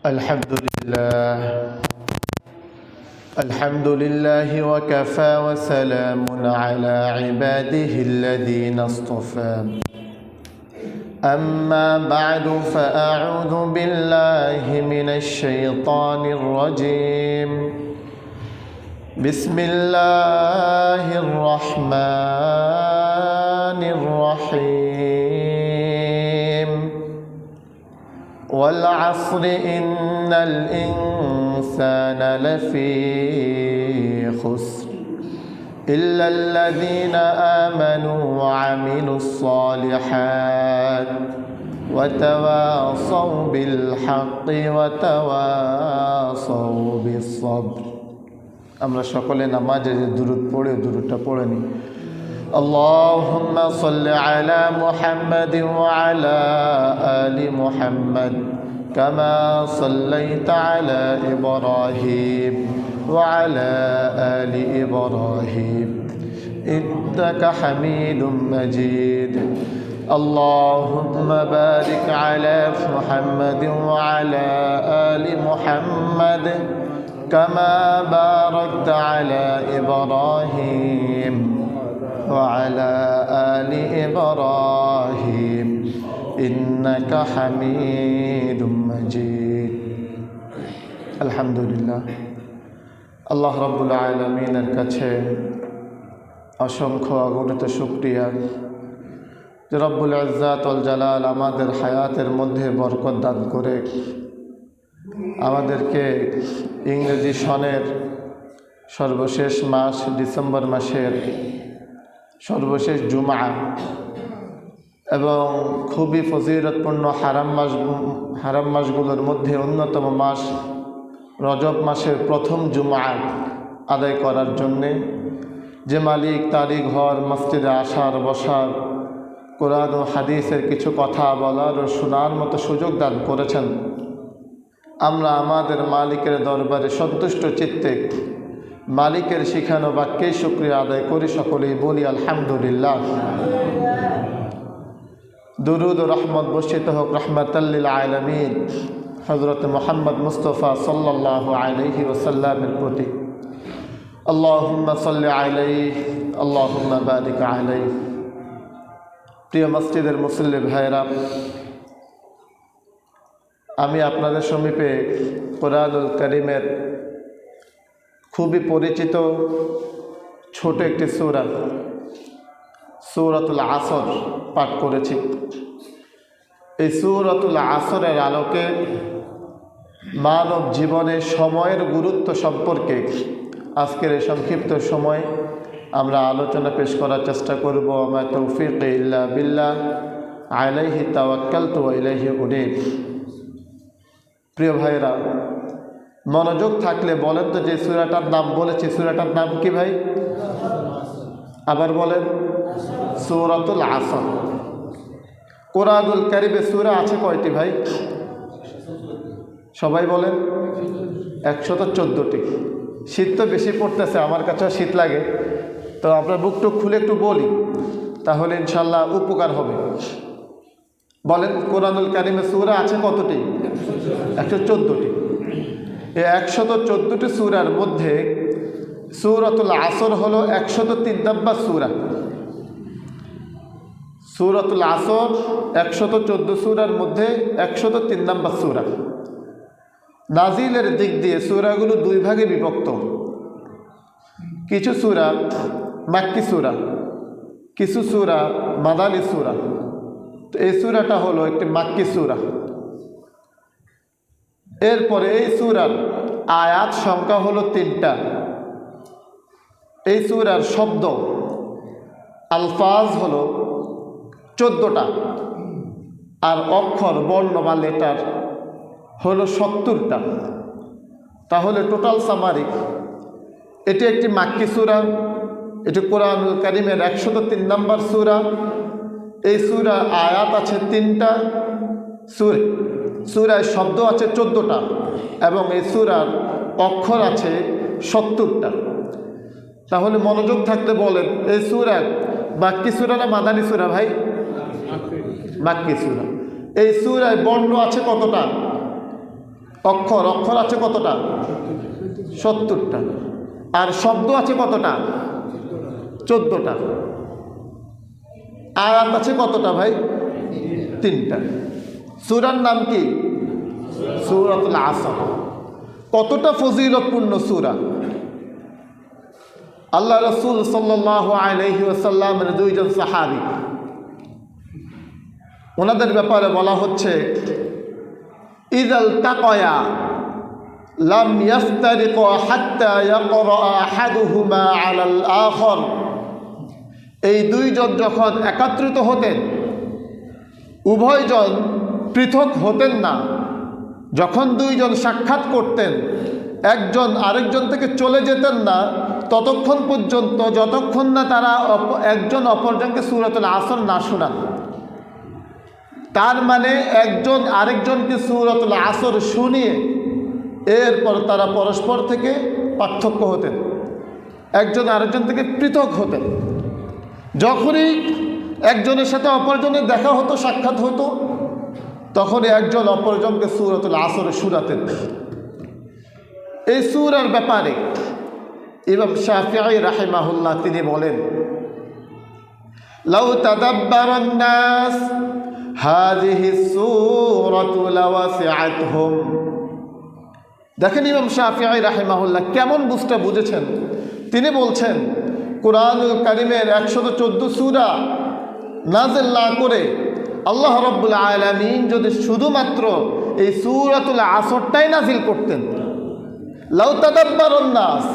الحمد لله وكفى وسلام على عباده الذين اصطفى أما بعد فأعوذ بالله من الشيطان الرجيم بسم الله الرحمن الرحيم والعصر إن الإنسان لفي خسر إلا الذين آمنوا وعملوا الصالحات وتواصوا بالحق وتواصوا بالصبر আমরা সকলে নামাজে যে দুরূদ পড়ে দুরূদটা পড়ে নিই اللهم صل على محمد وعلى آل محمد كما صليت على إبراهيم وعلى آل إبراهيم إنك حميد مجيد اللهم بارك على محمد وعلى آل محمد كما باركت على إبراهيم وعلى آل إبراهيم إنك حميد مجيد الحمد لله আল্লাহ রাব্বুল আলামিনের কাছে অসংখ্য অগণিত শুকরিয়া যে রব্বুল ইজ্জাত ওয়াল জালাল আমাদের হায়াতের মধ্যে বরকত দান করে আমাদেরকে ইংরেজি সনের সর্বশেষ মাস ডিসেম্বর মাসের সর্বশেষ জুমা এবং খুবই ফজিলতপূর্ণ হারাম মাসগুলোর মধ্যে অন্যতম মাস রজব মাসের প্রথম জুমা আদায় করার জন্যে যে মালিক তারই ঘর মসজিদে আসার বসার কোরআন ও হাদিসের কিছু কথা বলার ও শোনার মতো সুযোগ দান করেছেন আমরা আমাদের মালিকের দরবারে সন্তুষ্ট চিত্তে মালিকের শিখানো বাক্যে শুকরিয়া আদায় করি সকলেই বলি আলহামদুলিল্লাহ দুরুদ ও রহমত বর্ষিত হোক রহমাতাল লিল আলামিন হযরত মুহাম্মদ মুস্তাফা সাল্লাল্লাহু আলাইহি ওয়াসাল্লামের প্রতি আল্লাহুম্মা সাল্লি আলাইহি আল্লাহুম্মা বারিক আলাইহি প্রিয় মসজিদের মুসল্লি ভাইরা আমি আপনাদের সমীপে কোরআনুল কারীমের খুবই পরিচিত ছোট একটি সূরা সূরাতুল আসর পাঠ করেছি এই সূরাতুল আসরের আলোকে মানব জীবনে সময়ের গুরুত্ব সম্পর্কে আজকের এই সংক্ষিপ্ত সময় আমরা আলোচনা পেশ করার চেষ্টা করব আমা তৌফিক ইল্লা বিল্লাহ আলাইহি তাওয়াক্কালতু ওয়া ইলাইহি উনীব প্রিয় ভাইরা মনোযোগ থাকলে বলেন তো যে সূরাটার নাম বলেছি সূরাটার নাম কি ভাই আবার বলেন সূরাতুল আসর কোরআনুল কারীমে সূরা আছে কয়টি ভাই সবাই বলেন 114টি শীত তো বেশি পড়তেছে আমার কাছে শীত লাগে তো আপনার বুকটুক খুলে একটু বলি তাহলে ইনশাল্লাহ উপকার হবে বলেন কোরআনুল কারীমে সূরা আছে কতটি 114টি এই 114টি সূরার মধ্যে সূরাতুল আসর হলো 103 নম্বর সূরা সূরাতুল আসর 114 সূরার মধ্যে 103 নম্বর সূরা নাজিলের দিক দিয়ে সূরাগুলো দুই ভাগে বিভক্ত কিছু সূরা মাক্কি সূরা কিছু সূরা মাদানী সূরা তো এই সূরাটা হলো একটি মাক্কি সূরা এরপরে এই সূরার আয়াত সংখ্যা হলো 3টা এই সূরার শব্দ আলফাজ হলো 14টা আর অক্ষর বর্ণ বা লেটার হলো 70টা তাহলে টোটাল সামারি এটি একটি মাক্কি সূরা এটি কোরআনুল কারীমের 103 নম্বর সূরা এই সূরার আয়াত আছে 3টা সূরায় শব্দ আছে 14টা এবং এই সূরার অক্ষর আছে 70টা তাহলে মনোযোগ থাকতে বলেন এই সূরা মাক্কি সূরা না মাদানী সূরা ভাই মাক্কি সূরা এই সূরায় বর্ণ আছে কতটা অক্ষর অক্ষর আছে কতটা? 70টা। আর শব্দ আছে কতটা? 14টা। আয়াত আছে কতটা ভাই? 3টা। সূরার নাম কি? সূরাতুল আসর। কতটা ফজিলতপূর্ণ সূরা! আল্লাহ রাসূল সাল্লাল্লাহু আলাইহি ওয়াসাল্লামের দুইজন সাহাবী, ওনাদের ব্যাপারে বলা হচ্ছে ইযাল তাকায়া লাম ইয়াফতারিকা হাত্তা ইয়াকরা আহাদুহুমা আলাল আখর। এই দুইজন যখন একত্রিত হতেন, উভয়জন পৃথক হতেন না। যখন দুইজন সাক্ষাৎ করতেন, একজন আরেকজন থেকে চলে যেতেন না ততক্ষণ পর্যন্ত, যতক্ষণ না তারা একজন অপরজনকে সূরাতুল আসর না শোনান। তার মানে একজন আরেকজনকে সূরাতুল আসর শুনিয়ে এরপর তারা পরস্পর থেকে পার্থক্য হতেন, একজন আরেকজন থেকে পৃথক হতেন। যখনই একজনের সাথে অপরজনের দেখা হতো, সাক্ষাৎ হতো, তখনই একজন অপরজনকে সূরাতুল আসর শোনাতেন। এই সূরার ব্যাপারে ইমাম শাফিঈ রাহিমাহুল্লাহ তিনি বলেন, লাউ তাদাব্বারান নাস হাযিহি সূরাতু লাওয়াসিআতহুম। দেখেন ইমাম শাফিঈ রাহিমাহুল্লাহ কেমন বুঝেছেন। তিনি বলছেন, কুরআনুল কারীমের 114 সূরা নাযিল না করে আল্লাহ রাব্বুল আলামিন যদি শুধুমাত্র এই সূরাতুল আসরটাই নাযিল করতেন, লাউ তাদাব্বারান নাস,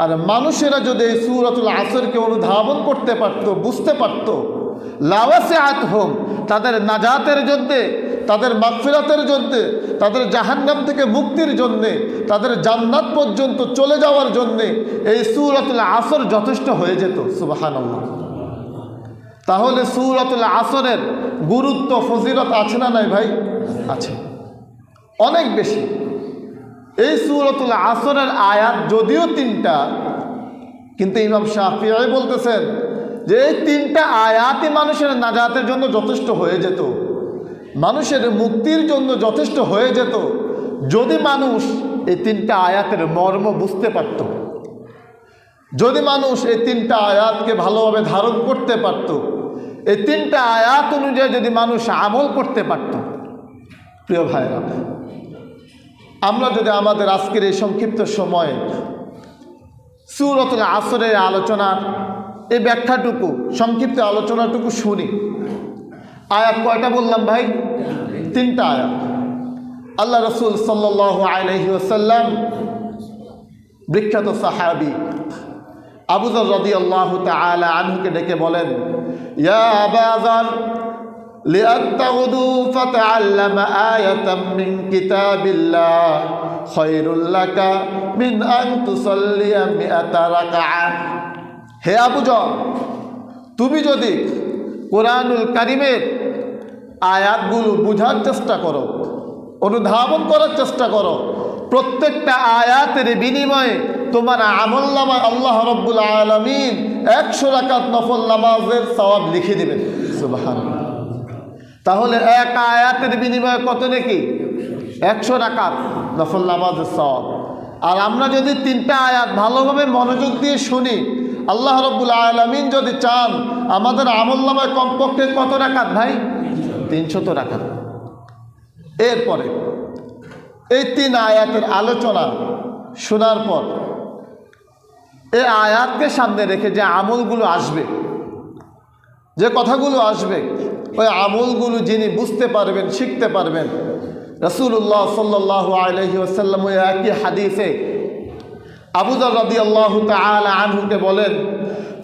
আর মানুষেরা যদি এই সূরাতুল আসরকে অনুধাবন করতে পারত, বুঝতে পারত, লাওয়াসিআতহুম, তাদের নাজাতের জন্যে, তাদের মাগফিরাতের জন্যে, তাদের জাহান্নাম থেকে মুক্তির জন্যে, তাদের জান্নাত পর্যন্ত চলে যাওয়ার জন্যে এই সূরাতুল আসর যথেষ্ট হয়ে যেত। সুবহানাল্লাহ। তাহলে সূরাতুল আসরের গুরুত্ব ফজিলত আছে না নাই ভাই? আছে, অনেক বেশি। এই সূরাতুল আসরের আয়াত যদিও 3টা, কিন্তু ইমাম শাফিঈ বলতেছেন যে এই 3টা আয়াতই মানুষের নাজাতের জন্য যথেষ্ট হয়ে যেত, মানুষের মুক্তির জন্য যথেষ্ট হয়ে যেত, যদি মানুষ এই 3টা আয়াতের মর্ম বুঝতে পারত, যদি মানুষ এই 3টা আয়াতকে ভালোভাবে ধারণ করতে পারত, এই 3টা আয়াত অনুযায়ী যদি মানুষ আমল করতে পারত। প্রিয় ভাইরা, আমরা যদি আমাদের আজকের এই সংক্ষিপ্ত সময়ে সূরাতুল আসরের আলোচনার এই ব্যাখ্যাটুকু, সংক্ষিপ্ত আলোচনাটুকু শুনি। আয়াত কয়টা বললাম ভাই? 3টা আয়াত। আল্লাহ রাসূল সাল্লাল্লাহু আলাইহি ওয়াসাল্লাম বিখ্যাত সাহাবী আবু যর রাদিয়াল্লাহু তাআলা আনহুকে ডেকে বলেন, ইয়া আবা যর লিআতাগুদু ফাতাআল্লামা আয়াতাম মিন কিতাবিল্লাহ খায়রুল লাকা মিন আন তুসাল্লিয়া মিআতা রাকাআ। হে আবু যর, তুমি যদি কুরআনুল কারীমের আয়াতগুলো বুঝার চেষ্টা করো, অনুধাবন করার চেষ্টা করো, প্রত্যেকটা আয়াতের বিনিময়ে তোমার আমলনামায় আল্লাহ রাব্বুল আলামিন 100 রাকাত নফল নামাজের সওয়াব লিখে দেবেন। সুবহানাল্লাহ। তাহলে এক আয়াতের বিনিময়ে কত নাকি? 100 রাকাত নফল নামাজের সওয়াব। আর আমরা যদি 3টা আয়াত ভালোভাবে মনোযোগ দিয়ে শুনি, আল্লাহ রাব্বুল আলামিন যদি চান আমাদের আমলনামায় কমপক্ষে কত রাকাত ভাই? 300 রাকাত। এরপরে এই 3 আয়াতের আলোচনা শোনার পর এই আয়াতকে সামনে রেখে যে আমলগুলো আসবে, যে কথাগুলো আসবে, ওই আমলগুলো যিনি বুঝতে পারবেন, শিখতে পারবেন, রাসূলুল্লাহ সাল্লাল্লাহু আলাইহি ওয়াসাল্লাম ওই একই হাদিসে আবু যর রাদিয়াল্লাহু তাআলা আনহুকে বলেন,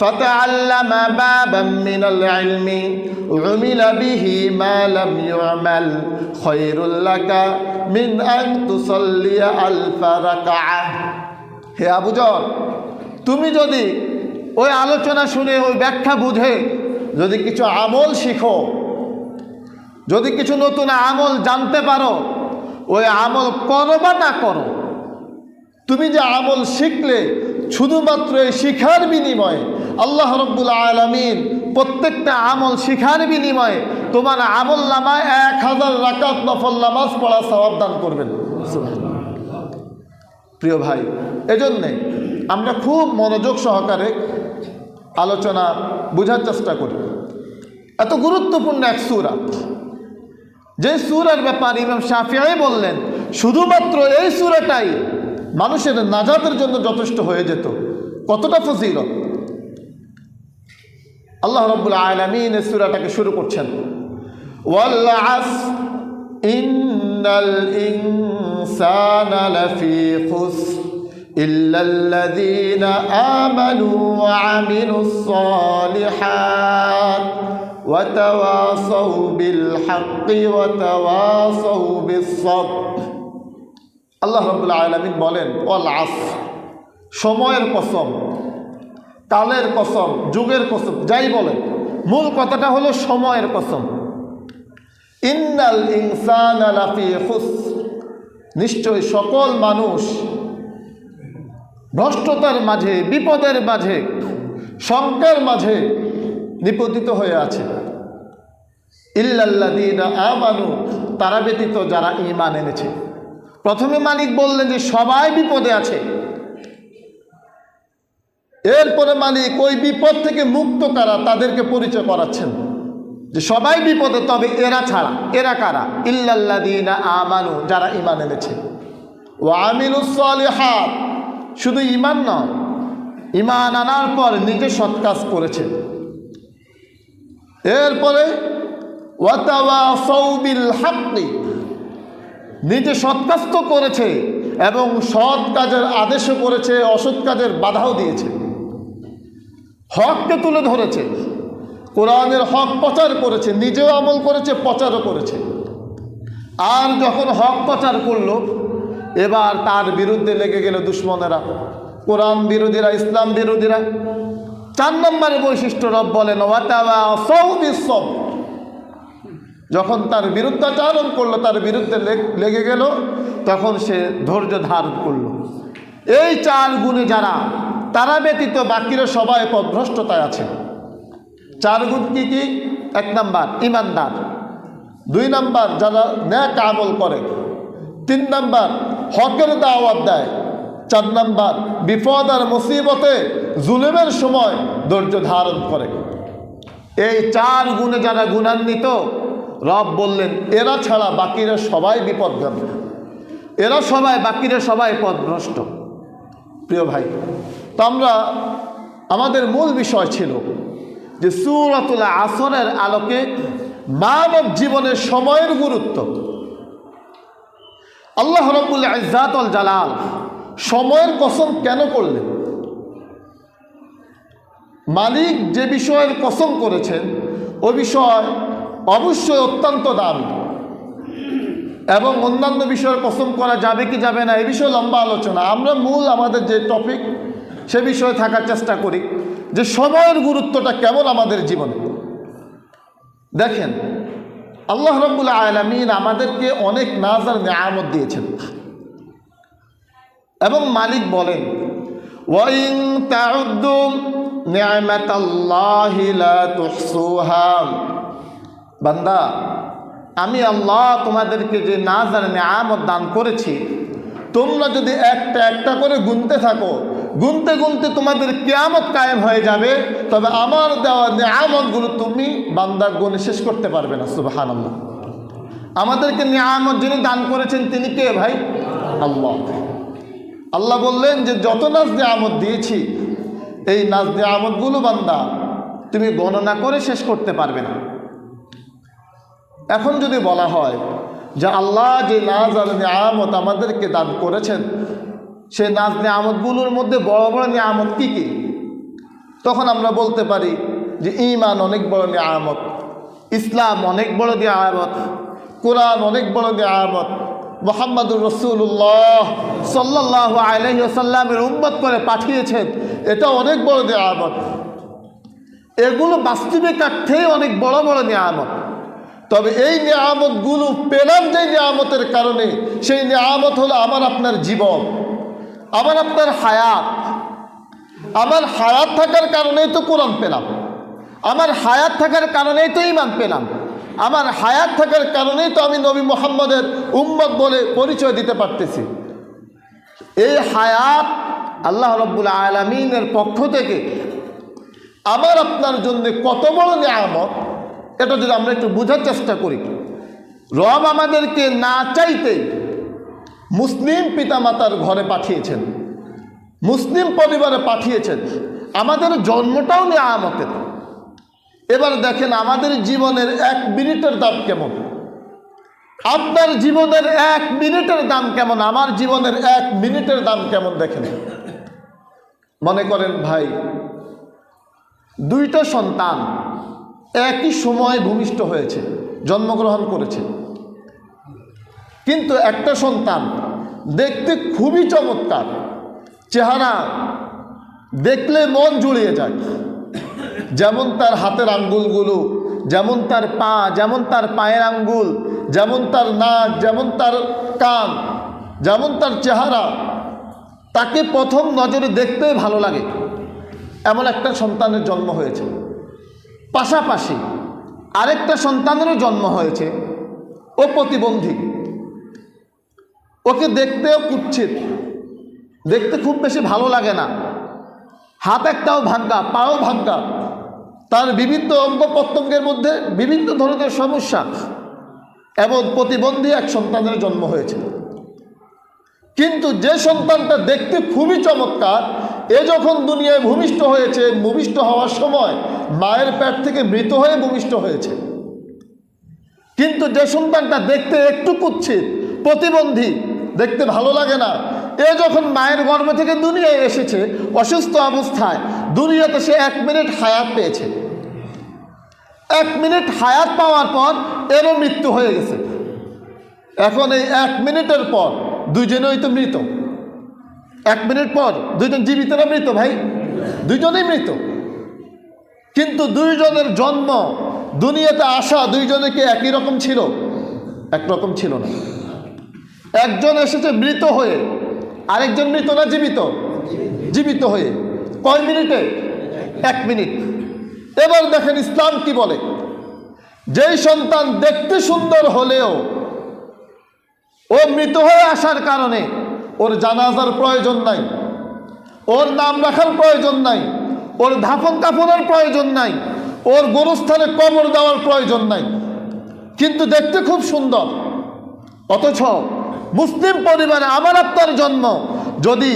ফাতাআল্লামা বাবাম মিনাল ইলমি উমিলা বিহি মা লাম ইউমাল খায়রুল লাকা মিন আন তুসাল্লিয়া আলফা রাকাআ। হে আবু যর, তুমি যদি ওই আলোচনা শুনে, ওই ব্যাখ্যা বুঝে যদি কিছু আমল শিখো, যদি কিছু নতুন আমল জানতে পারো, ওই আমল করো বা না করো, তুমি যে আমল শিখলে শুধুমাত্র এই শিখার বিনিময়ে আল্লাহ রাব্বুল আলামিন প্রত্যেকটা আমল শিখার বিনিময়ে তোমার আমল নামায় 1000 রাকাত নফল নামাজ পড়া সওয়াব দান করবেন। সুবহানাল্লাহ। প্রিয় ভাই, এজন্যে আমরা খুব মনোযোগ সহকারে আলোচনা বোঝার চেষ্টা করি। এত গুরুত্বপূর্ণ এক সূরা, যে সূরার ব্যাপারে ইমাম শাফিঈ বললেন শুধুমাত্র এই সূরাটাই মানুষের নাজাতের জন্য যথেষ্ট হয়ে যেত। কতটা ফজিলত! আল্লাহ রাব্বুল আলামিন এই সূরাটাকে শুরু করছেন, ওয়াল আসর ইন্নাল ইনসানা লাফি খুসর ইল্লাল্লাযীনা আমানু ওয়া আমিলুস সালিহাত ওয়া তাওয়াসাউ বিল হাক্কি ওয়া তাওয়াসাউ বিস সাবর। আল্লাহ রাব্বুল আলামিন বলেন ওয়াল আসর, সময়ের কসম, কালের কসম, যুগের কসম, যাই বলেন, মূল কথাটা হলো সময়ের কসম। ইন্নাল ইনসানা লাফি খুসর, নিশ্চয় সকল মানুষ ভ্রষ্টতার মাঝে, বিপদের মাঝে, শঙ্কার মাঝে নিপতিত হয়ে আছে। ইল্লাল্লাযীনা আমানু, তারা ব্যতীত যারা ঈমান এনেছে। প্রথমে মালিক বললেন যে সবাই বিপদে আছে, এরপরে মালিক ওই বিপদ থেকে মুক্ত কারা তাদেরকে পরিচয় করাচ্ছেন যে সবাই বিপদে, তবে এরা ছাড়া। এরা কারা? ইল্লাল্লাযীনা আমানু, যারা ঈমান এনেছে, ওয়া আমিলুস সালিহাত, শুধু ঈমান নয়, ঈমান আনার পর নিজে সৎ কাজ করেছে। এরপরে ওয়া তাওয়াসাউ বিল হাক্কি, নিজে সৎ কাজ তো করেছে এবং সৎ কাজের আদেশও করেছে, অসৎ কাজের বাধাও দিয়েছে, হককে তুলে ধরেছে, কোরআনের হক প্রচার করেছে, নিজেও আমল করেছে, প্রচারও করেছে। আর যখন হক প্রচার করলো, এবার তার বিরুদ্ধে লেগে গেল দুশ্মনেরা, কোরআন বিরোধীরা, ইসলাম বিরোধীরা। 4 নম্বরের বৈশিষ্ট্য রব বলেন ওয়া তাওয়াসাউ বিস সাবর, যখন তার বিরুদ্ধাচারণ করলো, তার বিরুদ্ধে লেগে গেল, তখন সে ধৈর্য ধারণ করলো। এই 4 গুণে যারা, তারা ব্যতীত বাকিরা সবাই পথভ্রষ্টতায় আছে। 4 গুণ কি কি? 1 নাম্বার ঈমানদার, 2 নাম্বার যারা নেক আমল করে, 3 নাম্বার হকের দাওয়াত দেয়, 4 নাম্বার বিপদ আর মুসিবতে, জুলুমের সময় ধৈর্য ধারণ করে। এই 4 গুণে যারা গুণান্বিত, রব বললেন এরা ছাড়া বাকিরা সবাই বিপদগামী, এরা সবাই, বাকিরা সবাই পথভ্রষ্ট। প্রিয় ভাই, তো আমাদের মূল বিষয় ছিল যে সূরাতুল আসরের আলোকে মানব জীবনের সময়ের গুরুত্ব। আল্লাহ রাব্বুল ইজ্জাত ওয়াল জালাল সময়ের কসম কেন করলেন? মালিক যে বিষয়ের কসম করেছেন ওই বিষয় অবশ্যই অত্যন্ত দামি, এবং অন্যান্য বিষয়ের কসম করা যাবে কি যাবে না এ বিষয়ে লম্বা আলোচনা। আমরা মূল আমাদের যে টপিক সে বিষয়ে থাকার চেষ্টা করি যে সময়ের গুরুত্বটা কেমন আমাদের জীবনে। দেখেন, আল্লাহ রাব্বুল আলামিন আমাদেরকে অনেক নাজ আর নিয়ামত দিয়েছেন, এবং মালিক বলেন ওয়া ইন তাউদ্দু নি'মাতাল্লাহি লা তুহসুহা, বান্দা আমি আল্লাহ তোমাদেরকে যে নাজ আর নিয়ামত দান করেছি, তোমরা যদি একটা একটা করে গুনতে থাকো, গুনতে গুনতে তোমাদের কিয়ামত কায়েম হয়ে যাবে, তবে আমার দেওয়া নিয়ামতগুলো তুমি বান্দা গুণে শেষ করতে পারবে না। সুবহানাল্লাহ। আমাদেরকে নিয়ামত যিনি দান করেছেন তিনি কে ভাই? আল্লাহ। আল্লাহ বললেন যে যত নাজ নিয়ামত দিয়েছি, এই নাজ নিয়ামতগুলো বান্দা তুমি গণনা করে শেষ করতে পারবে না। এখন যদি বলা হয় যে আল্লাহ যে নাজ আর নিয়ামত আমাদেরকে দান করেছেন, সেই নাজ নিয়ামতগুলোর মধ্যে বড় বড় নিয়ামত কি কি, তখন আমরা বলতে পারি যে ঈমান অনেক বড় নিয়ামত, ইসলাম অনেক বড় নিয়ামত, কোরআন অনেক বড় নিয়ামত, মুহাম্মদুর রাসূলুল্লাহ সাল্লাল্লাহু আলাইহি ওয়াসাল্লামের উম্মত করে পাঠিয়েছেন, এটা অনেক বড় নিয়ামত। এগুলো বাস্তবিক অর্থেই অনেক বড় বড় নিয়ামত। তবে এই নিয়ামতগুলো পেলাম যে নিয়ামতের কারণে, সেই নিয়ামত হলো আমার আপনার জীবন, আমার আপনার হায়াত। আমার হায়াত থাকার কারণেই তো কোরআন পেলাম, আমার হায়াত থাকার কারণেই তো ঈমান পেলাম। আমার হায়াত থাকার কারণেই তো আমি নবী মুহাম্মদের উম্মত বলে পরিচয় দিতে পারতেছি। এই হায়াত আল্লাহ রাব্বুল আলামিনের পক্ষ থেকে আমার আপনার জন্য কত বড় নিয়ামত, এটা যদি আমরা একটু বোঝার চেষ্টা করি। রব আমাদেরকে না চাইতে মুসলিম পিতামাতার ঘরে পাঠিয়েছেন, মুসলিম পরিবারে পাঠিয়েছেন। আমাদের জন্মটাও নিয়ামতের। এবার দেখেন আমাদের জীবনের 1 মিনিটের দাম কেমন, আপনার জীবনের 1 মিনিটের দাম কেমন, আমার জীবনের 1 মিনিটের দাম কেমন। দেখেন, মনে করেন ভাই, 2টা সন্তান একই সময় ভূমিষ্ঠ হয়েছে, জন্মগ্রহণ করেছে, কিন্তু একটা সন্তান দেখতে খুবই চমৎকার, চেহারা দেখলে মন জুড়িয়ে যায়, যেমন তার হাতের আঙ্গুলগুলো, যেমন তার পা, যেমন তার পায়ের আঙ্গুল, যেমন তার নাক, যেমন তার কান, যেমন তার চেহারা, তাকে প্রথম নজরে দেখতেই ভালো লাগে, এমন একটা সন্তানের জন্ম হয়েছে। পাশাপাশি আরেকটা সন্তানেরও জন্ম হয়েছে, ও প্রতিবন্ধী, ওকে দেখতেও কুৎসিত, দেখতে খুব বেশি ভালো লাগে না, হাত একটাও ভাঙ্গা, পাও ভাঙ্গা, তার বিভিন্ন অঙ্গ প্রত্যঙ্গের মধ্যে বিভিন্ন ধরনের সমস্যা, এবং প্রতিবন্ধী এক সন্তানের জন্ম হয়েছে। কিন্তু যে সন্তানটা দেখতে খুবই চমৎকার, এ যখন দুনিয়ায় ভূমিষ্ঠ হয়েছে, ভূমিষ্ঠ হওয়ার সময় মায়ের পেট থেকে মৃত হয়ে ভূমিষ্ঠ হয়েছে। কিন্তু যে সন্তানটা দেখতে একটু কুৎসিত, প্রতিবন্ধী, দেখতে ভালো লাগে না, এ যখন মায়ের গর্ভ থেকে দুনিয়ায় এসেছে অসুস্থ অবস্থায়, দুনিয়াতে সে 1 মিনিট হায়াত পেয়েছে। 1 মিনিট হায়াত পাওয়ার পর এরও মৃত্যু হয়ে গেছে। এখন এই 1 মিনিটের পর দুইজনেই তো মৃত। 1 মিনিট পর দুইজন জীবিত না মৃত? ভাই, দুইজনেই মৃত। কিন্তু দুইজনের জন্ম, দুনিয়াতে আসা দুইজনে কি একই রকম ছিল? একরকম ছিল না। একজন এসেছে মৃত হয়ে, আরেকজন মৃত না জীবিত? জীবিত হয়ে। কয় মিনিটে? 1 মিনিট। এবার দেখেন ইসলাম কি বলে, যেই সন্তান দেখতে সুন্দর হলেও ও মৃত হয়ে আসার কারণে ওর জানাজার প্রয়োজন নাই, ওর নাম রাখার প্রয়োজন নাই, ওর দাফন কাফনের প্রয়োজন নাই, ওর গোরস্থানে কবর দেওয়ার প্রয়োজন নাই, কিন্তু দেখতে খুব সুন্দর। অথচ মুসলিম পরিবারে আমার আপনার জন্ম, যদি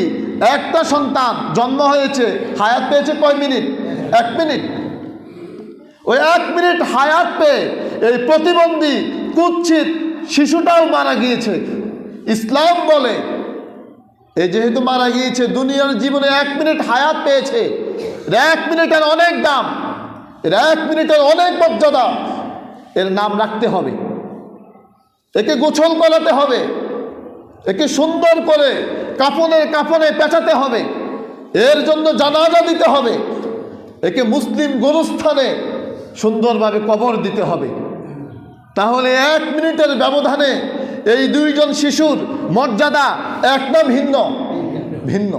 একটা সন্তান জন্ম হয়েছে, হায়াত পেয়েছে কয় মিনিট? 1 মিনিট। ওই 1 মিনিট হায়াত পেয়ে এই প্রতিবন্ধী কুৎসিত শিশুটাও মারা গিয়েছে। ইসলাম বলে এই যেহেতু মারা গিয়েছে, দুনিয়ার জীবনে 1 মিনিট হায়াত পেয়েছে, 1 মিনিটের অনেক দাম, 1 মিনিটের অনেক মর্যাদা, এর নাম রাখতে হবে, একে গোসল করাতে হবে, একে সুন্দর করে কাফনে পেঁচাতে হবে, এর জন্য জানাজা দিতে হবে, একে মুসলিম গোরস্থানে সুন্দরভাবে কবর দিতে হবে। তাহলে 1 মিনিটের ব্যবধানে এই দুইজন শিশুর মর্যাদা একটা ভিন্ন ভিন্ন।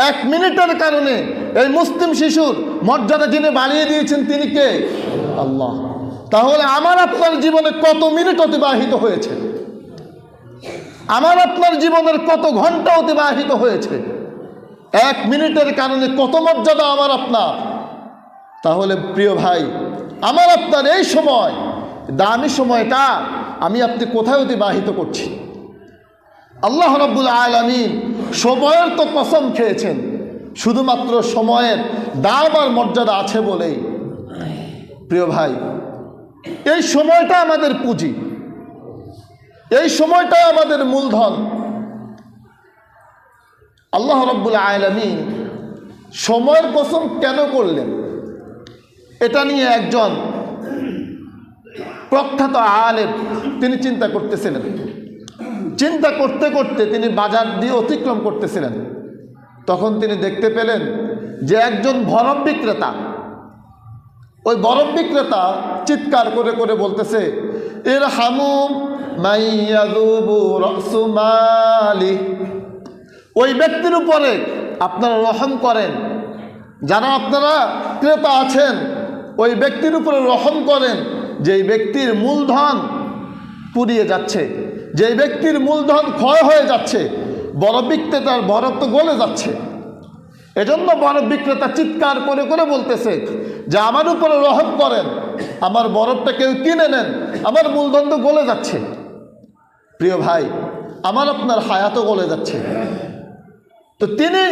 1 মিনিটের কারণে এই মুসলিম শিশুর মর্যাদা যিনি বাড়িয়ে দিয়েছেন তিনি কে? আল্লাহ। তাহলে আমার আপনার জীবনে কত মিনিট অতিবাহিত হয়েছে, আমার আপনার জীবনের কত ঘন্টা অতিবাহিত হয়েছে, 1 মিনিটের কারণে কত মর্যাদা আমার আপনার। তাহলে প্রিয় ভাই, আমার আপনার এই সময়, দামি সময়টা আমি আপনি কোথায় অতিবাহিত করছি? আল্লাহ রাব্বুল আলামিন সময়ের তো কসম খেয়েছেন, শুধুমাত্র সময়ের দাম আর মর্যাদা আছে বলেই। প্রিয় ভাই, এই সময়টা আমাদের পুঁজি, এই সময়টা আমাদের মূলধন। আল্লাহ রাব্বুল আলামিন সময়ের কসম কেন করলেন, এটা নিয়ে একজন প্রখ্যাত আলেম তিনি চিন্তা করতেছিলেন। চিন্তা করতে করতে তিনি বাজার দিয়ে অতিক্রম করতেছিলেন। তখন তিনি দেখতে পেলেন যে একজন বরফ বিক্রেতা, ওই বরফ বিক্রেতা চিৎকার করে করে বলতেছে, ইরহামু মাইয়াযুবু রাসু মালি। ওই ব্যক্তির উপরে আপনারা রহম করেন, যারা আপনারা ক্রেতা আছেন ওই ব্যক্তির উপরে রহম করেন, যেই ব্যক্তির মূলধন পুড়িয়ে যাচ্ছে, যেই ব্যক্তির মূলধন ক্ষয় হয়ে যাচ্ছে, বরফ বিক্রেতার বরফ তো গলে যাচ্ছে। এজন্য বরফ বিক্রেতা চিৎকার করে করে বলতেছে যে আমার উপরে রহম করেন, আমার বরফটা কেউ কিনে নেন, আমার মূলধন তো গলে যাচ্ছে। প্রিয় ভাই, আমার আপনার হায়াতও গলে যাচ্ছে। তো তিনি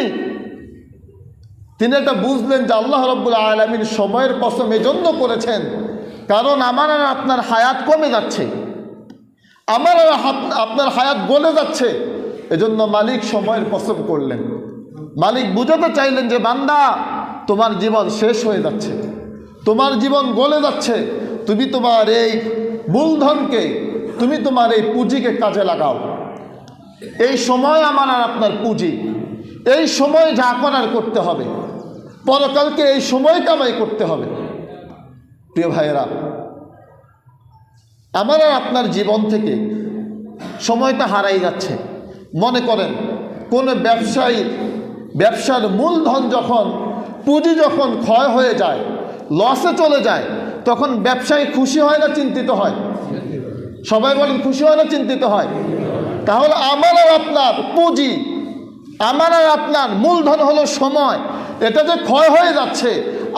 এটা বুঝলেন যে আল্লাহ রাব্বুল আলামিন সময়ের কসম এজন্য করেছেন কারণ আমার আর আপনার হায়াত কমে যাচ্ছে, আমার আর আপনার হায়াত গলে যাচ্ছে। এজন্য মালিক সময়ের কসম করলেন। মালিক বুঝাতে চাইলেন যে বান্দা, তোমার জীবন শেষ হয়ে যাচ্ছে, তোমার জীবন গলে যাচ্ছে, তুমি তোমার এই মূলধনকে, তুমি তোমার এই পুঁজিকে কাজে লাগাও। এই সময় আমার আর আপনার পুঁজি, এই সময় যা করার করতে হবে, পরকালকে এই সময় কামাই করতে হবে। প্রিয় ভাইয়েরা, আমার আর আপনার জীবন থেকে সময়টা হারাই যাচ্ছে। মনে করেন কোনো ব্যবসার মূলধন যখন, পুঁজি যখন ক্ষয় হয়ে যায়, লসে চলে যায়, তখন ব্যবসায়ী খুশি হয় না চিন্তিত হয়? সবাই বলেন খুশি হয় না চিন্তিত হয়? তাহলে আমার আর আপনার পুঁজি, আমার আর আপনার মূলধন হলো সময়, এটা যে ক্ষয় হয়ে যাচ্ছে,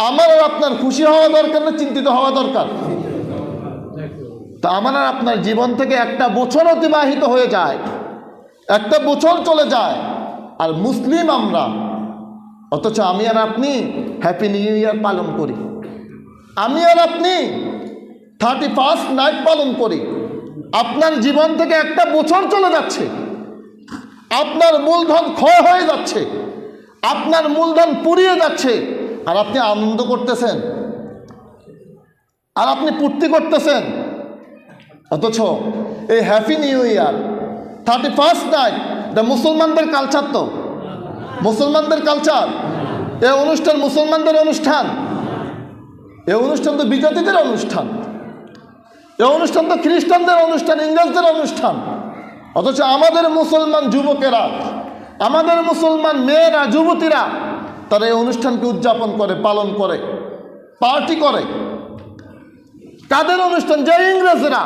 আমার আর আপনার খুশি হওয়া দরকার না চিন্তিত হওয়া দরকার? তা আমার আর আপনার জীবন থেকে একটা বছর অতিবাহিত হয়ে যায়, একটা বছর চলে যায়, আর মুসলিম আমরা, অথচ আমি আর আপনি হ্যাপি নিউ ইয়ার পালন করি, আমি আর আপনি 31st নাইট পালন করি। আপনার জীবন থেকে একটা বছর চলে যাচ্ছে, আপনার মূলধন ক্ষয় হয়ে যাচ্ছে, আপনার মূলধন পুড়িয়ে যাচ্ছে, আর আপনি আনন্দ করতেছেন, আর আপনি পূর্তি করতেছেন। অথচ এই happy new year 31st night, এটা মুসলমানদের কালচার, তো মুসলমানদের কালচার। এই অনুষ্ঠান মুসলমানদের অনুষ্ঠান, এই অনুষ্ঠান তো বিজাতিদের অনুষ্ঠান, এই অনুষ্ঠান তো খ্রিস্টানদের অনুষ্ঠান, ইংরেজদের অনুষ্ঠান। অথচ আমাদের মুসলমান যুবকেরা, আমাদের মুসলমান মেয়েরা, যুবতীরা, তারা এই অনুষ্ঠানকে উদযাপন করে, পালন করে, পার্টি করে। কাদের অনুষ্ঠান? যে ইংরেজরা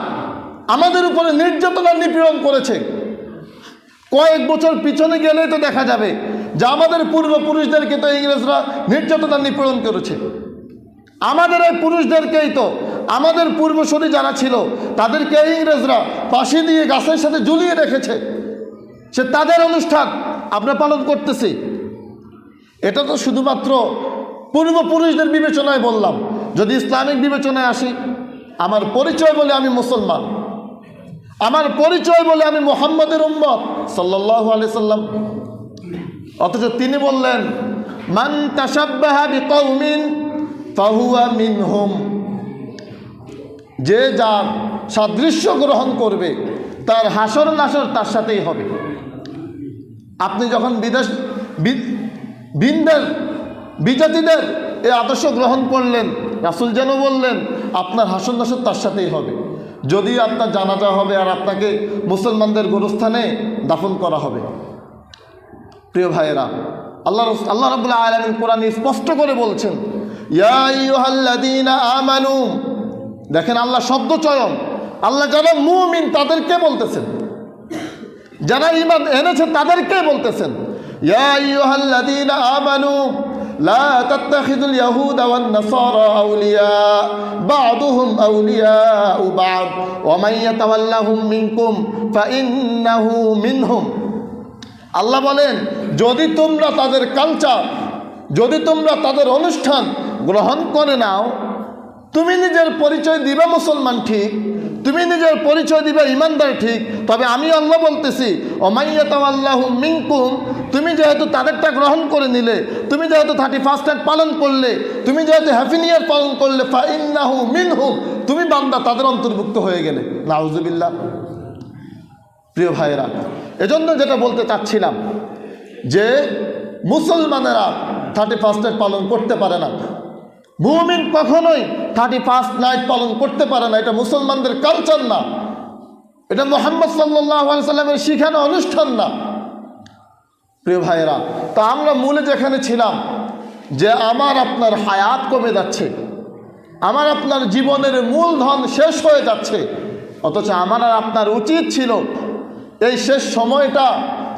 আমাদের উপরে নির্যাতন নিপীড়ন করেছে। কয়েক বছর পিছনে গেলেই তো দেখা যাবে যে আমাদের পূর্বপুরুষদেরকে তো ইংরেজরা নির্যাতন নিপীড়ন করেছে। আমাদের এই পুরুষদেরকেই তো, আমাদের পূর্বসূরি যারা ছিল তাদেরকে ইংরেজরা ফাঁসি দিয়ে গাছের সাথে ঝুলিয়ে রেখেছে। সে তাদের অনুষ্ঠান আমরা পালন করতেছি। এটা তো শুধুমাত্র পূর্বপুরুষদের বিবেচনায় বললাম। যদি ইসলামিক বিবেচনায় আসি, আমার পরিচয় বলে আমি মুসলমান, আমার পরিচয় বলে আমি মুহাম্মদের উম্মত সাল্লাল্লাহু আলাইহি সাল্লাম। অথচ তিনি বললেন, মান তাশাব্বাহা বিকওমিন ফাহুয়া মিনহুম, যে যার সাদৃশ্য গ্রহণ করবে তার হাসর নাসর তার সাথেই হবে। আপনি যখন ভিনদের বিজাতিদের এই আদর্শ গ্রহণ করলেন, রাসূল যেন বললেন আপনার হাসর নাসর তার সাথেই হবে। যদি আপনার জানাজা হবে আর আপনাকে মুসলমানদের গোরস্থানে দাফন করা হবে। প্রিয় ভাইয়েরা, আল্লাহ রাব্বুল আলামিন কোরআনে স্পষ্ট করে বলছেন, ইয়া আইয়ুহাল্লাযীনা আমানু। দেখেন আল্লাহ শব্দ চয়ন, আল্লাহ যারা মুমিন তাদেরকে বলতেছেন, যারা ঈমান এনেছে তাদেরকে বলতেছেন, ইয়া আইয়ুহাল্লাযীনা আমানু লা তাত্তাখিযুল ইয়াহুদা ওয়ান নাসারা আউলিয়া বা'দুহুম আউলিয়াউ বা'দ ওয়া মান ইয়াতাওয়াল্লাহুম মিনকুম ফাইন্নাহু মিনহুম। আল্লাহ বলেন, যদি তোমরা তাদের কালচার, যদি তোমরা তাদের অনুষ্ঠান গ্রহণ করে নাও, তুমি নিজের পরিচয় দিবে মুসলমান ঠিক, তুমি নিজের পরিচয় দিবে ইমানদার ঠিক, তবে আমি আল্লাহ বলতেছি ওয়া মান ইয়াতাওয়াল্লাহুম মিনকুম, তুমি যেহেতু তাদেরটা গ্রহণ করে নিলে, তুমি যেহেতু 31st নাইট পালন করলে, তুমি যেহেতু হ্যাপি নিউ ইয়ার পালন করলে, ফাইন্নাহু মিনহুম, তুমি বান্দা তাদের অন্তর্ভুক্ত হয়ে গেলে। নাউযুবিল্লাহ। প্রিয় ভাইয়েরা, এজন্য যেটা বলতে চাচ্ছিলাম যে মুসলমানেরা 31st নাইট পালন করতে পারে না, মুমিন কখনোই 31st নাইট পালন করতে পারে না। এটা মুসলমানদের কালচার না, এটা মুহাম্মদ সাল্লাল্লাহু আলাইহি সাল্লামের শিখানো অনুষ্ঠান না। প্রিয় ভাইয়েরা, তা আমরা মূলে যেখানে ছিলাম যে আমার আপনার হায়াত কমে যাচ্ছে, আমার আপনার জীবনের মূলধন শেষ হয়ে যাচ্ছে, অথচ আমার আর আপনার উচিত ছিল এই শেষ সময়টা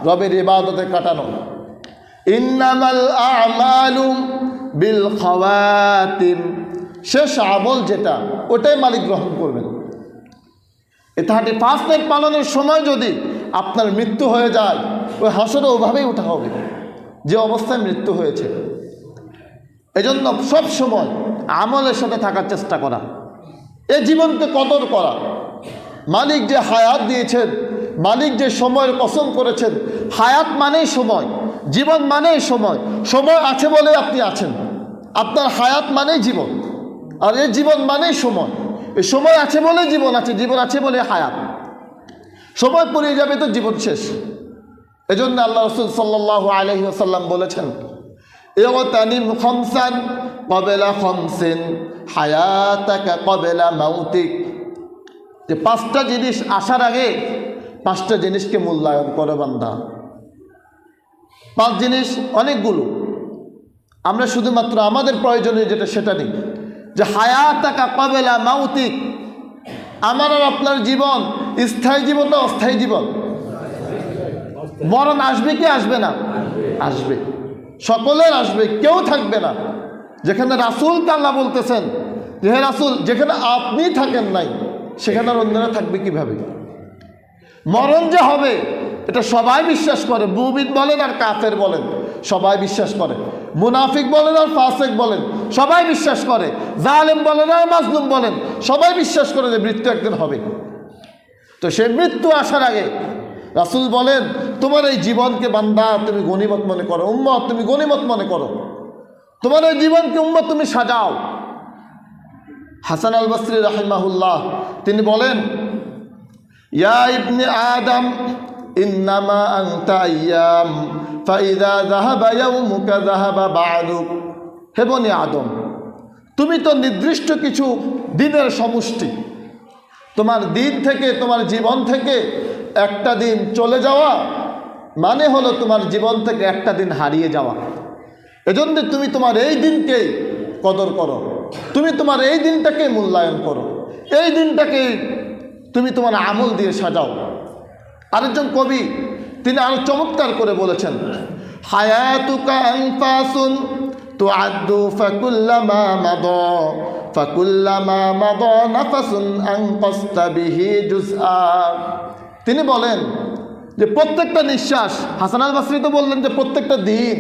রবের ইবাদতে কাটানো। ইন্নামাল আমালু বিল খাওয়াতিম, শেষ আমল যেটা ওটাই মালিক গ্রহণ করবেন। এই 31 নাইট পালনের সময় যদি আপনার মৃত্যু হয়ে যায়, ওই হাসরে ওভাবেই ওঠা হবে যে অবস্থায় মৃত্যু হয়েছে। এজন্য সব সময় আমলের সাথে থাকার চেষ্টা করা, এই জীবনকে কদর করা। মালিক যে হায়াত দিয়েছেন, মালিক যে সময়ের কসম করেছেন, হায়াত মানেই সময়, জীবন মানেই সময়। সময় আছে বলে আপনি আছেন, আপনার হায়াত মানেই জীবন, আর এই জীবন মানেই সময়। এই সময় আছে বলে জীবন আছে, জীবন আছে বলে হায়াত। সময় পড়িয়ে যাবে তো জীবন শেষ। এজন্য আল্লাহ রাসূল সাল্লাল্লাহু আলাইহি ওয়াসাল্লাম বলেছেন, ইগতানিম খামসান ক্বাবলা খামসিন হায়াতাকা ক্বাবলা মাউতিক, যে 5টা জিনিস আসার আগে 5টা জিনিসকে মূল্যায়ন করে বান্দা। 5 জিনিস অনেকগুলো, আমরা শুধুমাত্র আমাদের প্রয়োজনীয় যেটা সেটা নিই, যে হায়াতাকা ক্বাবলা মাউতিক, আমার আর আপনার জীবন স্থায়ী জীবন না অস্থায়ী জীবন? মরণ আসবে কি আসবে না? আসবে, সকলের আসবে, কেউ থাকবে না। যেখানে রাসূলকে আল্লাহ বলতেছেন যে হে রাসূল, যেখানে আপনি থাকেন নাই সেখানে আর অন্যরা থাকবে কিভাবে? মরণ যে হবে এটা সবাই বিশ্বাস করে, মুমিন বলেন আর কাফের বলেন সবাই বিশ্বাস করে, মুনাফিক বলেন আর ফাসিক বলেন সবাই বিশ্বাস করে, জালেম বলেন আর মাজলুম বলেন সবাই বিশ্বাস করে যে মৃত্যু একদিন হবে। তো সেই মৃত্যু আসার আগে রাসূল বলেন, তোমার এই জীবনকে বান্দা তুমি গনিমত মনে করো, উম্মত তুমি গনিমত মনে করো, তোমার এই জীবনকে উম্মত তুমি সাজাও। হাসান আল বসরি রাহিমাহুল্লাহ তিনি বলেন, ইয়া ইবনে আদম ইন্নামা আনতা আইয়াম ফাইদা যাহাবা ইয়াউমুকা যাহাবা বা'দুক, হে বনি আদম, তুমি তো নির্দিষ্ট কিছু দিনের সমষ্টি, তোমার দিন থেকে তোমার জীবন থেকে একটা দিন চলে যাওয়া মানে হলো তোমার জীবন থেকে একটা দিন হারিয়ে যাওয়া। এজন্য তুমি তোমার এই দিনকে কদর করো, তুমি তোমার এই দিনটাকে মূল্যায়ন করো, এই দিনটাকে তুমি তোমার আমল দিয়ে সাজাও। আরেকজন কবি তিনি আরো চমৎকার করে বলেছেন, হায়াতুকা আনফাসুন তুআদ্দু ফাকুল্লামা মাদা ফাকুল্লামা মাদা নাফাসুন আনকাসতা বিহি জুজআ। তিনি বলেন যে প্রত্যেকটা নিঃশ্বাস, হাসান আল বসরি তো বললেন যে প্রত্যেকটা দিন,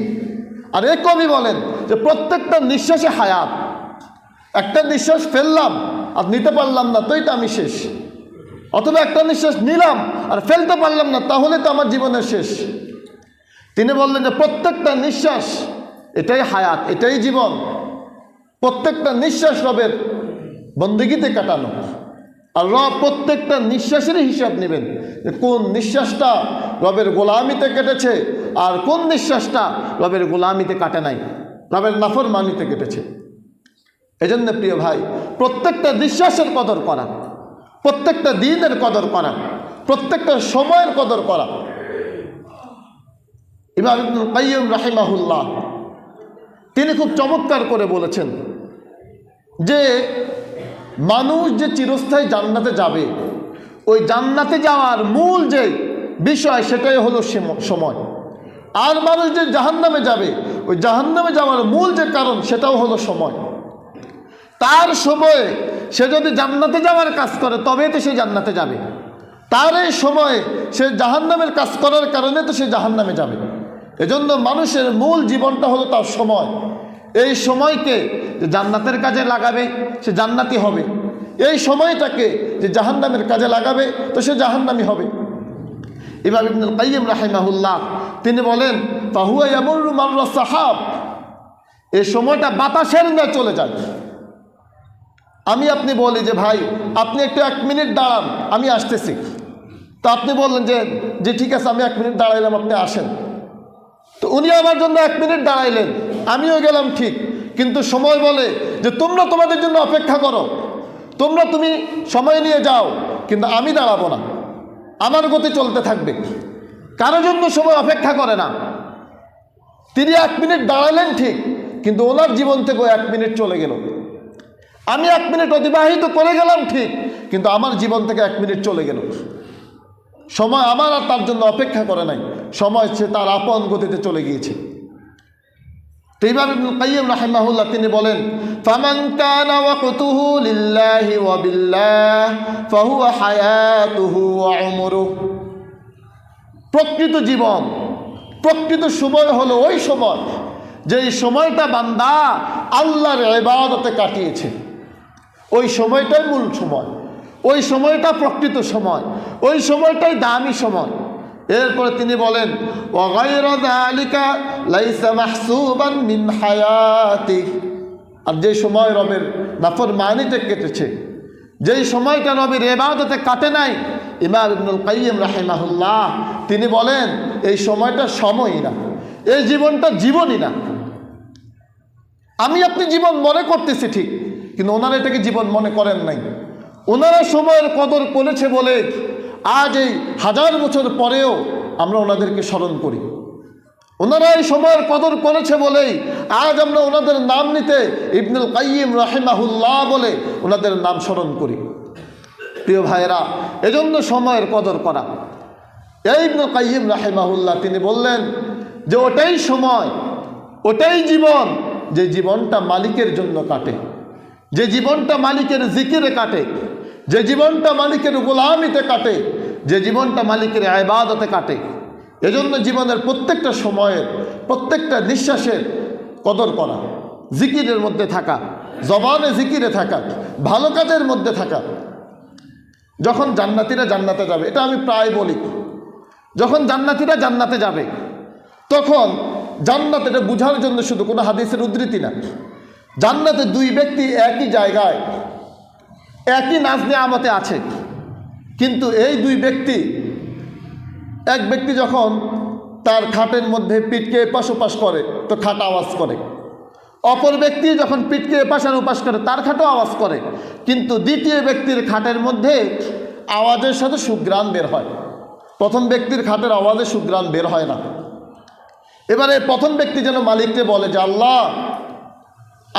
আর এই কবি বলেন যে প্রত্যেকটা নিঃশ্বাসে হায়াত। একটা নিঃশ্বাস ফেললাম আর নিতে পারলাম না তো এটা আমি শেষ, অথবা একটা নিঃশ্বাস নিলাম আর ফেলতে পারলাম না তাহলে তো আমার জীবনের শেষ। তিনি বললেন যে প্রত্যেকটা নিঃশ্বাস এটাই হায়াত, এটাই জীবন, প্রত্যেকটা নিঃশ্বাস রবের বন্দেগীতে কাটানো। আর রব প্রত্যেকটা নিঃশ্বাসেরই হিসাব নেবেন যে কোন নিঃশ্বাসটা রবের গোলামিতে কেটেছে আর কোন নিঃশ্বাসটা রবের গোলামিতে কাটে নাই, রবের নাফরমানিতে কেটেছে। এজন্য প্রিয় ভাই, প্রত্যেকটা নিঃশ্বাসের কদর করা, প্রত্যেকটা দিনের কদর করা, প্রত্যেকটা সময়ের কদর করা। ইমাম ইবনুল কাইয়্যিম রাহিমাহুল্লাহ তিনি খুব চমৎকার করে বলেছেন যে মানুষ যে চিরস্থায়ী জান্নাতে যাবে, ওই জান্নাতে যাওয়ার মূল যে বিষয় সেটাই হলো সময়। আর মানুষ যে জাহান্নামে যাবে, ওই জাহান্নামে যাওয়ার মূল যে কারণ সেটাও হলো সময়। তার সময়ে সে যদি জান্নাতে যাওয়ার কাজ করে তবেই তো সে জান্নাতে যাবে, তার এই সময়ে সে জাহান্নামের কাজ করার কারণে তো সে জাহান্নামে যাবে। এজন্য মানুষের মূল জীবনটা হলো তার সময়। এই সময়কে যে জান্নাতের কাজে লাগাবে সে জান্নাতি হবে, এই সময়টাকে যে জাহান্নামের কাজে লাগাবে তো সে জাহান্নামী হবে। ইমাম ইবনুল কাইয়্যিম রাহিমাহুল্লাহ তিনি বলেন, ফাহুয়া ইয়ামুরু মাররা সাহাব, এই সময়টা বাতাসের ন্যায় চলে যায়। আমি আপনি বলি যে ভাই আপনি একটু 1 মিনিট দাঁড়ান, আমি আসতেছি। তো আপনি বললেন যে ঠিক আছে আমি 1 মিনিট দাঁড়াইলাম, আপনি আসেন। তো উনি আমার জন্য 1 মিনিট দাঁড়াইলেন, আমিও গেলাম ঠিক, কিন্তু সময় বলে যে তোমরা তোমাদের জন্য অপেক্ষা করো, তুমি সময় নিয়ে যাও, কিন্তু আমি দাঁড়াবো না, আমার গতি চলতে থাকবে। কারোর জন্য সময় অপেক্ষা করে না। তিনি 1 মিনিট দাঁড়ালেন ঠিক, কিন্তু ওনার জীবন থেকে 1 মিনিট চলে গেল। আমি 1 মিনিট অতিবাহিত করে গেলাম ঠিক, কিন্তু আমার জীবন থেকে 1 মিনিট চলে গেল। সময় আমার আর তার জন্য অপেক্ষা করে নাই, সময় সে তার আপন গতিতে চলে গিয়েছে। তো ইমাম ইবনুল কাইয়্যিম রাহিমাহুল্লাহ তিনি বলেন, ফামান কানা ওয়াকতুহু লিল্লাহি ওয়া বিল্লাহ ফাহুয়া হায়াতুহু ওয়া উমরুহু। প্রকৃত জীবন, প্রকৃত সময় হলো ওই সময় যেই সময়টা বান্দা আল্লাহর ইবাদতে কাটিয়েছে। ওই সময়টাই মূল সময়, ওই সময়টা প্রকৃত সময়, ওই সময়টাই দামি সময়। এরপরে তিনি বলেন, ওয়া গায়রা যালিকা লাইসা মাহসুবান মিন হায়াতিহি। আর যে সময় রবের নাফরমানিতে কেটেছে, যেই সময়টা রবের ইবাদতে কাটে নাই, ইমাম ইবনুল কাইয়্যিম রাহিমাহুল্লাহ তিনি বলেন এই সময়টা সময়ই না, এই জীবনটা জীবনই না। আমি আপনি জীবন মনে করতেছি ঠিক, কিন্তু ওনারা এটাকে জীবন মনে করেন নাই। ওনারা সময়ের কদর করেছে বলে আজ এই 1000 বছর পরেও আমরা ওনাদেরকে স্মরণ করি। ওনারা এই সময়ের কদর করেছে বলেই আজ আমরা ওনাদের নাম নিতে ইবনুল কাইয়্যিম রাহিমাহুল্লাহ বলে ওনাদের নাম স্মরণ করি। প্রিয় ভাইয়েরা, এজন্য সময়ের কদর করা। এই ইবনুল কাইয়্যিম রাহিমাহুল্লাহ তিনি বললেন যে ওটাই সময়, ওটাই জীবন যে জীবনটা মালিকের জন্য কাটে, যে জীবনটা মালিকের জিকিরে কাটে, যে জীবনটা মালিকের গোলামিতে কাটে, যে জীবনটা মালিকের ইবাদতে কাটে। এজন্য জীবনের প্রত্যেকটা সময়ের, প্রত্যেকটা নিঃশ্বাসের কদর করা, জিকিরের মধ্যে থাকা, জবানে জিকিরে থাকা, ভালো কাজের মধ্যে থাকা। যখন জান্নাতীরা জান্নাতে যাবে, এটা আমি প্রায় বলি, যখন জান্নাতীরা জান্নাতে যাবে তখন জান্নাত, এটা বোঝার জন্য শুধু কোনো হাদিসের উদ্ধৃতি না, জান্নাতে 2 ব্যক্তি একই জায়গায় একই নাজ নেয়ামতে আছে, কিন্তু এই 2 ব্যক্তি, এক ব্যক্তি যখন তার খাটের মধ্যে পিঠকে এপাশ ওপাশ করে তো খাট আওয়াজ করে, অপর ব্যক্তি যখন পিঠকে এপাশ আর ওপাশ করে তার খাটও আওয়াজ করে, কিন্তু দ্বিতীয় ব্যক্তির খাটের মধ্যে আওয়াজের সাথে সুঘ্রাণ বের হয়, প্রথম ব্যক্তির খাটের আওয়াজে সুঘ্রাণ বের হয় না। এবারে প্রথম ব্যক্তি যেন মালিককে বলে যে আল্লাহ,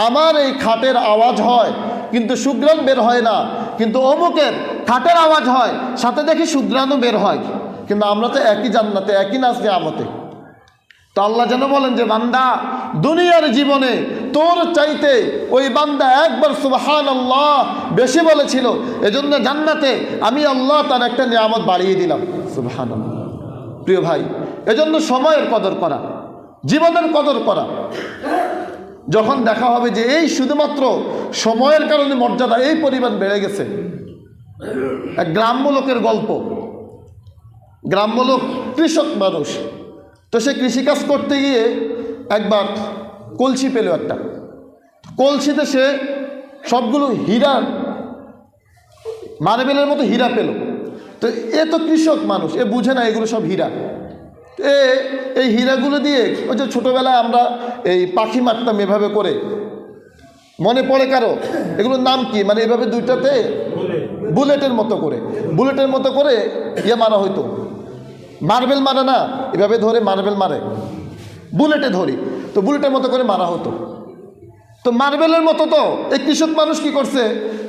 আমার এই খাটের আওয়াজ হয় কিন্তু সুঘ্রাণ বের হয় না, কিন্তু অমুকের খাটের আওয়াজ হয় সাথে দেখি সুঘ্রাণও বের হয়, কিন্তু আমরা তো একই জান্নাতে, একই নাজ নেয়ামতে। তো আল্লাহ যেন বলেন যে বান্দা, দুনিয়ার জীবনে তোর চাইতে ওই বান্দা একবার সুবহানাল্লাহ বেশি বলেছিল, এজন্য জান্নাতে আমি আল্লাহ তার একটা নিয়ামত বাড়িয়ে দিলাম। সুবহানাল্লাহ। প্রিয় ভাই, এজন্য সময়ের কদর করা, জীবনের কদর করা। যখন দেখা হবে যে এই শুধুমাত্র সময়ের কারণে মর্যাদা এই পরিমাণ বেড়ে গেছে। এক গ্রাম্য লোকের গল্প। গ্রাম্য লোক কৃষক মানুষ, তো সে কৃষিকাজ করতে গিয়ে একবার কলসি পেল, একটা কলসিতে সে সবগুলো হীরা, মার্বেলের মতো হীরা পেল। তো এ তো কৃষক মানুষ, এ বুঝে না এগুলো সব হীরা। এই হীরাগুলো দিয়ে ওই যে ছোটোবেলায় আমরা এই পাখি মারতাম এভাবে করে, মনে পড়ে কারো? এগুলোর নাম কি? মানে এভাবে দুইটাতে বুলেটের মতো করে, বুলেটের মতো করে ইয়ে মারা হইতো, মার্বেল মারে না, এভাবে ধরে মার্বেল মারে, বুলেটে ধরি, তো বুলেটের মতো করে মারা হতো। তো মার্বেলের মতো তো এই কৃষক মানুষ কি করছে,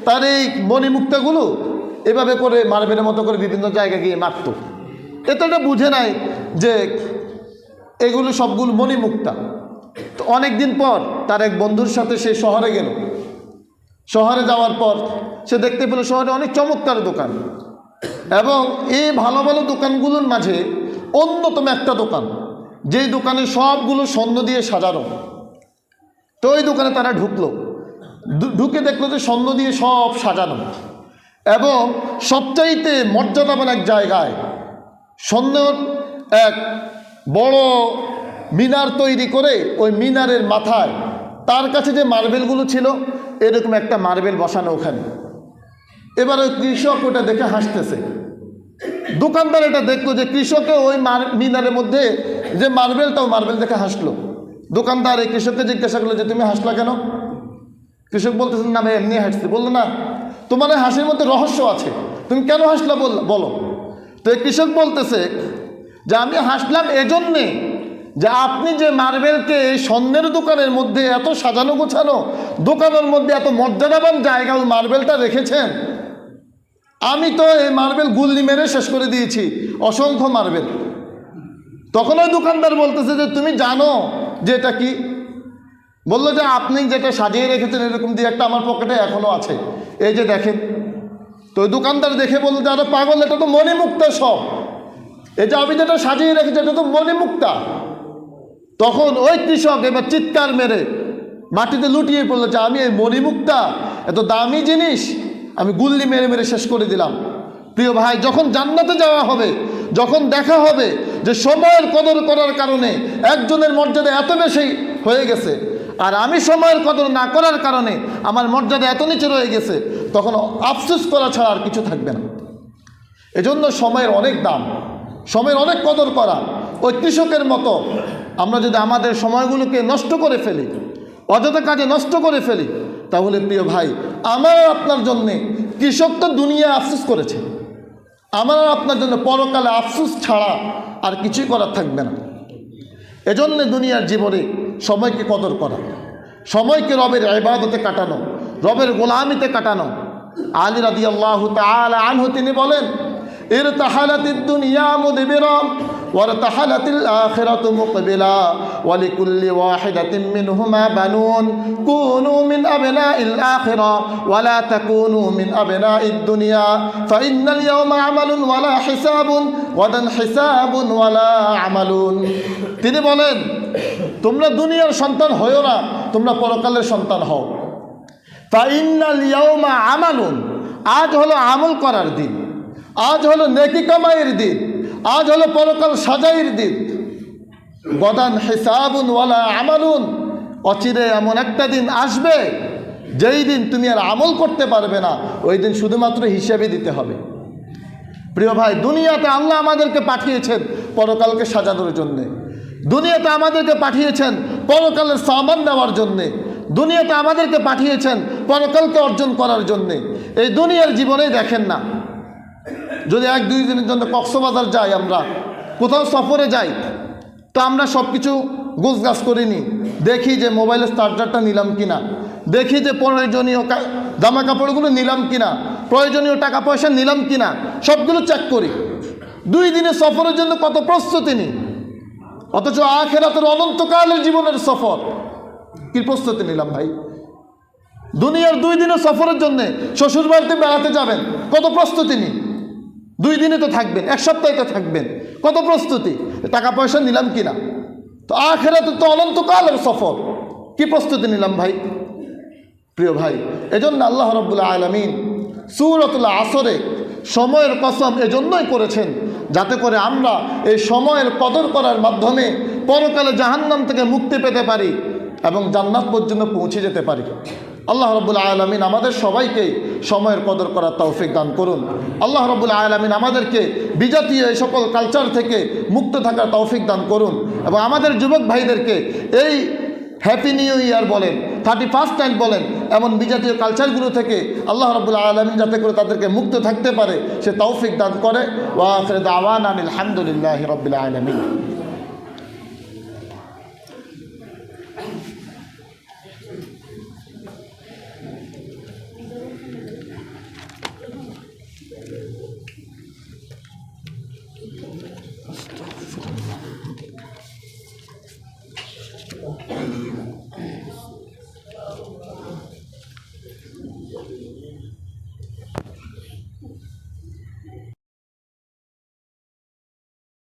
তার এই মণিমুক্তাগুলো এভাবে করে মার্বেলের মতো করে বিভিন্ন জায়গায় গিয়ে মারত। এটা বুঝে নাই যে এগুলো সবগুলো মণিমুক্তা। তো অনেক দিন পর তার এক বন্ধুর সাথে সে শহরে গেল। শহরে যাওয়ার পর সে দেখতে পেল শহরে অনেক চমৎকার দোকান, এবং এই ভালো ভালো দোকানগুলোর মাঝে অন্যতম একটা দোকান, যেই দোকানে সবগুলো স্বর্ণ দিয়ে সাজানো। তো ওই দোকানে তারা ঢুকলো, ঢুকে দেখলো যে স্বর্ণ দিয়ে সব সাজানো, এবং সবচাইতে মর্যাদাবান এক জায়গায় স্বর্ণর এক বড় মিনার তৈরি করে ওই মিনারের মাথায় তার কাছে যে মার্বেলগুলো ছিল এরকম একটা মার্বেল বসানো ওখানে। এবার ওই কৃষক ওটা দেখে হাসতেছে। দোকানদার এটা দেখলো যে কৃষকে ওই মিনারের মধ্যে যে মার্বেলটাও মার্বেল দেখে হাসলো। দোকানদার এই কৃষককে জিজ্ঞাসা করলো যে তুমি হাসলা কেন? কৃষক বলতেছেন না ভাই এমনি হাসছি। বললো না, তোমার এই হাসির মধ্যে রহস্য আছে, তুমি কেন হাসলা বলো। তো এই কৃষক বলতেছে যে আমি হাসলাম এজন্যে যে আপনি যে মার্বেলকে স্বর্ণের দোকানের মধ্যে এত সাজানো গোছানো দোকানের মধ্যে এত মর্যাদাবান জায়গায় মার্বেলটা রেখেছেন, আমি তো এই মার্বেল গুল্লি মেরে শেষ করে দিয়েছি, অসংখ্য মার্বেল। তখন ওই দোকানদার বলতেছে যে তুমি জানো যে এটা কি? বললো যে আপনি যেটা সাজিয়ে রেখেছেন এরকম দিয়ে একটা আমার পকেটে এখনো আছে, এই যে দেখেন। তো ওই দোকানদার দেখে বললো যে আরে পাগল, এটা তো মণিমুক্তা সব, এই যে আমি যেটা সাজিয়ে রেখেছি এটা তো মণিমুক্তা। তখন ওই কৃষক এবার চিৎকার মেরে মাটিতে লুটিয়ে পড়লো যে আমি এই মণিমুক্তা, এত দামি জিনিস আমি গুল্লি মেরে মেরে শেষ করে দিলাম। প্রিয় ভাই, যখন জান্নাতে যাওয়া হবে, যখন দেখা হবে যে সময়ের কদর করার কারণে একজনের মর্যাদা এত বেশি হয়ে গেছে আর আমি সময়ের কদর না করার কারণে আমার মর্যাদা এত নিচে রয়ে গেছে, তখন আফসোস করা ছাড়া আর কিছু থাকবে না। এজন্য সময়ের অনেক দাম, সময়ের অনেক কদর করা। ওই কৃষকের মতো আমরা যদি আমাদের সময়গুলোকে নষ্ট করে ফেলি, অযথা কাজে নষ্ট করে ফেলি, তাহলে প্রিয় ভাই আমার আপনার জন্যে কৃষক তো দুনিয়া আফসোস করেছে, আমার আপনার জন্য পরকালে আফসোস ছাড়া আর কিছুই করার থাকবে না। এজন্য দুনিয়ার জীবনে সময়কে কদর করা, সময়কে রবের ইবাদতে কাটানো, রবের গোলামিতে কাটানো। আলী রাদিয়াল্লাহু তাআলা আনহু তিনি বলেন, ইরতাহালাতিদ দুনিয়া মুদবিরা ওয়ারতাহালাতিল আখিরাতু মুকবিলা ওয়া লিকুল্লি ওয়াহিদাতিন মিনহুমা বানুন কুনু মিন আবনাইল আখিরা ওয়া লা তাকুনু মিন আবনাইদ দুনিয়া ফাইন্নাল ইয়াওমা আমালুন ওয়া লা হিসাবুন ওয়াদান হিসাবুন ওয়া লা আমালুন। তিনি বলেন, তোমরা দুনিয়ার সন্তান হয়ো না, তোমরা পরকালের সন্তান হও। ফাইন্নাল ইয়াওমা আমালুন, আজ হলো আমল করার দিন, আজ হলো নেকি কামাইয়ের দিন, আজ হলো পরকাল সাজাইয়ের দিন। গদান হিসাবুন ওয়ালা আমালুন, অচিরে এমন একটা দিন আসবে যেই দিন তুমি আর আমল করতে পারবে না, ওই দিন শুধুমাত্র হিসাবে দিতে হবে। প্রিয় ভাই, দুনিয়াতে আল্লাহ আমাদেরকে পাঠিয়েছেন পরকালকে সাজানোর জন্যে, দুনিয়াতে আমাদেরকে পাঠিয়েছেন পরকালের সামান নেওয়ার জন্যে, দুনিয়াতে আমাদেরকে পাঠিয়েছেন পরকালকে অর্জন করার জন্যে। এই দুনিয়ার জীবনেই দেখেন না, যদি 1-2 দিনের জন্য কক্সবাজার যাই, আমরা কোথাও সফরে যাই, তো আমরা সব কিছু গোছগাছ করিনি, দেখি যে মোবাইলের চার্জারটা নিলাম কিনা, দেখি যে প্রয়োজনীয় জামা কাপড়গুলো নিলাম কিনা, প্রয়োজনীয় টাকা পয়সা নিলাম কিনা, সবগুলো চেক করি। 2 দিনের সফরের জন্য কত প্রস্তুতি নিই, অথচ আখিরাতের অনন্তকালের জীবনের সফর কি প্রস্তুতি নিলাম ভাই? দুনিয়ার 2 দিনের সফরের জন্য শ্বশুর বাড়িতে বেড়াতে যাবেন, কত প্রস্তুতি নিই? 2 দিনে তো থাকবেন, 1 সপ্তাহে তো থাকবেন, কত প্রস্তুতি, টাকা পয়সা নিলাম কিনা? তো আখিরাতে তো অনন্তকালের সফর, কি প্রস্তুতি নিলাম ভাই? প্রিয় ভাই, এজন্য আল্লাহ রাব্বুল আলামিন সূরাতুল আসরে সময়ের কসম এজন্যই করেছেন যাতে করে আমরা এই সময়ের কদর করার মাধ্যমে পরকালে জাহান্নাম থেকে মুক্তি পেতে পারি এবং জান্নাত পর্যন্ত পৌঁছে যেতে পারি। আল্লাহ রাব্বুল আলামিন আমাদের সবাইকে সময়ের কদর করার তৌফিক দান করুন। আল্লাহ রাব্বুল আলামিন আমাদেরকে বিজাতীয় এই সকল কালচার থেকে মুক্ত থাকার তৌফিক দান করুন এবং আমাদের যুবক ভাইদেরকে এই হ্যাপি নিউ ইয়ার বলেন, 31st নাইট বলেন, এমন বিজাতীয় কালচারগুলো থেকে আল্লাহ রাব্বুল আলামিন যাতে করে তাদেরকে মুক্ত থাকতে পারে সে তৌফিক দান করে। ওয়া আখিরু দাওয়ানা আলহামদুলিল্লাহি রাব্বিল আলামিন।